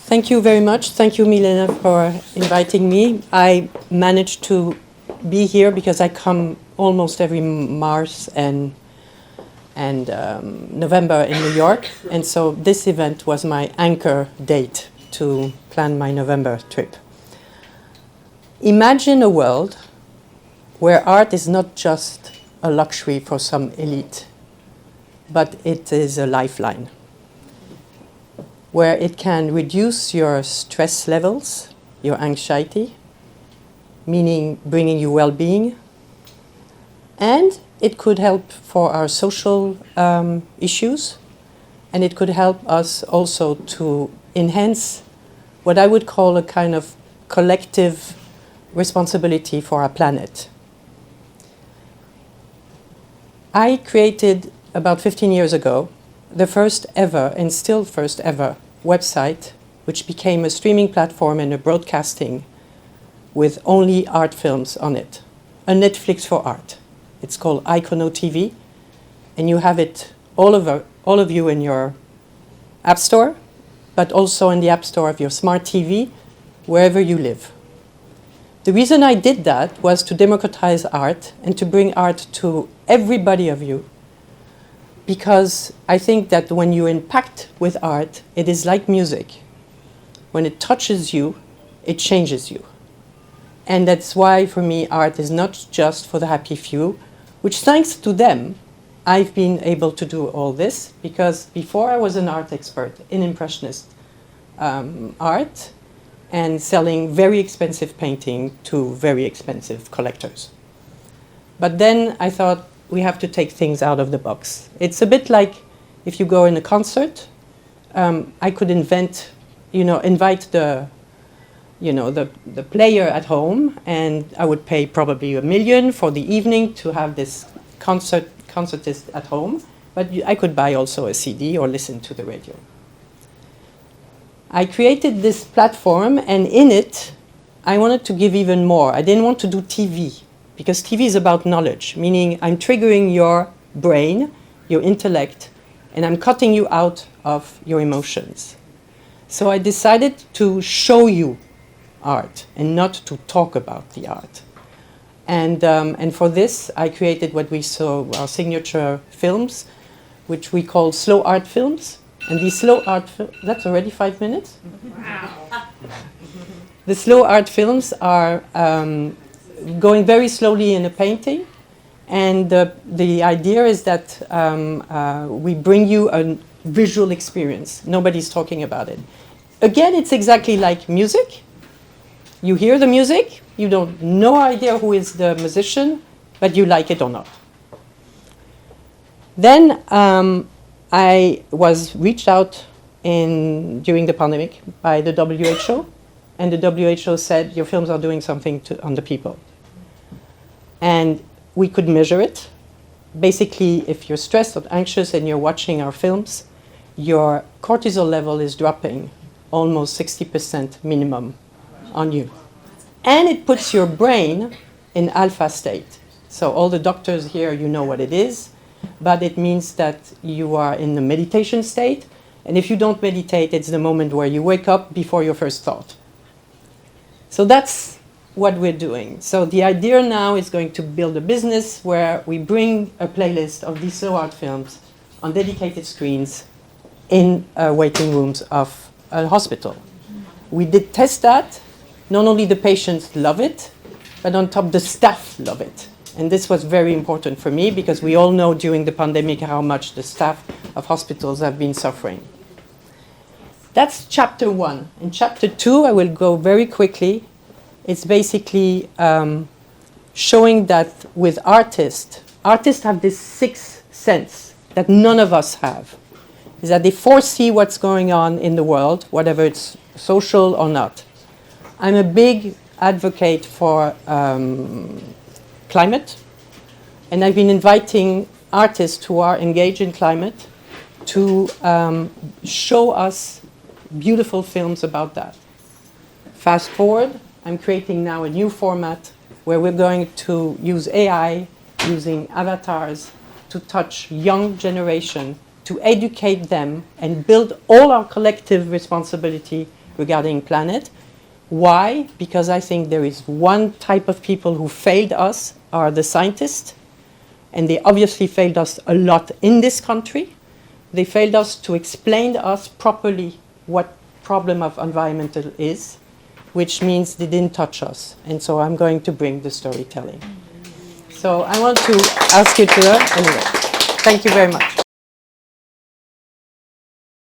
Thank you very much. Thank you, Milena, for inviting me. I managed to be here because I come almost every March and November in New York, and so this event was my anchor date to plan my November trip. Imagine a world where art is not just a luxury for some elite, but it is a lifeline, where it can reduce your stress levels, your anxiety, meaning bringing you well-being, and it could help for our social issues, and it could help us also to enhance what I would call a kind of collective responsibility for our planet. I created about 15 years ago the first ever, and still first ever, website which became a streaming platform and a broadcasting with only art films on it, a Netflix for art. It's called Icono TV, and you have it all of you in your app store, but also in the app store of your smart TV, wherever you live. The reason I did that was to democratize art and to bring art to everybody of you, because I think that when you impact with art, it is like music. When it touches you, it changes you. And that's why, for me, art is not just for the happy few, which, thanks to them, I've been able to do all this, because before I was an art expert in Impressionist art and selling very expensive painting to very expensive collectors. But then I thought, we have to take things out of the box. It's a bit like if you go in a concert, I could invite the player at home, and I would pay probably $1 million for the evening to have this concertist at home, but I could buy also a CD or listen to the radio. I created this platform, and in it, I wanted to give even more. I didn't want to do TV, because TV is about knowledge, meaning I'm triggering your brain, your intellect, and I'm cutting you out of your emotions. So I decided to show you art and not to talk about the art. And for this, I created what we saw, our signature films, which we call slow art films. And these slow art that's already 5 minutes? Wow. The slow art films are going very slowly in a painting. And the idea is that we bring you a visual experience. Nobody's talking about it. Again, it's exactly like music. You hear the music, you don't no idea who is the musician, but you like it or not. Then I was reached out during the pandemic by the WHO, and the WHO said, your films are doing something on the people. And we could measure it. Basically, if you're stressed or anxious and you're watching our films, your cortisol level is dropping almost 60% minimum on you. And it puts your brain in alpha state. So all the doctors here, you know what it is, but it means that you are in the meditation state. And if you don't meditate, it's the moment where you wake up before your first thought. So that's what we're doing. So the idea now is going to build a business where we bring a playlist of these slow art films on dedicated screens in waiting rooms of a hospital. We did test that. Not only the patients love it, but on top the staff love it. And this was very important for me, because we all know during the pandemic how much the staff of hospitals have been suffering. That's chapter 1. In chapter 2, I will go very quickly. It's basically showing that with artists have this sixth sense that none of us have, is that they foresee what's going on in the world, whatever it's social or not. I'm a big advocate for climate, and I've been inviting artists who are engaged in climate to show us beautiful films about that. Fast forward, I'm creating now a new format where we're going to use AI, using avatars, to touch young generation, to educate them and build all our collective responsibility regarding planet. Why? Because I think there is one type of people who failed us, are the scientists, and they obviously failed us a lot in this country. They failed us to explain to us properly what problem of environmental is, which means they didn't touch us. And so I'm going to bring the storytelling. So I want to ask you to, anyway, thank you very much.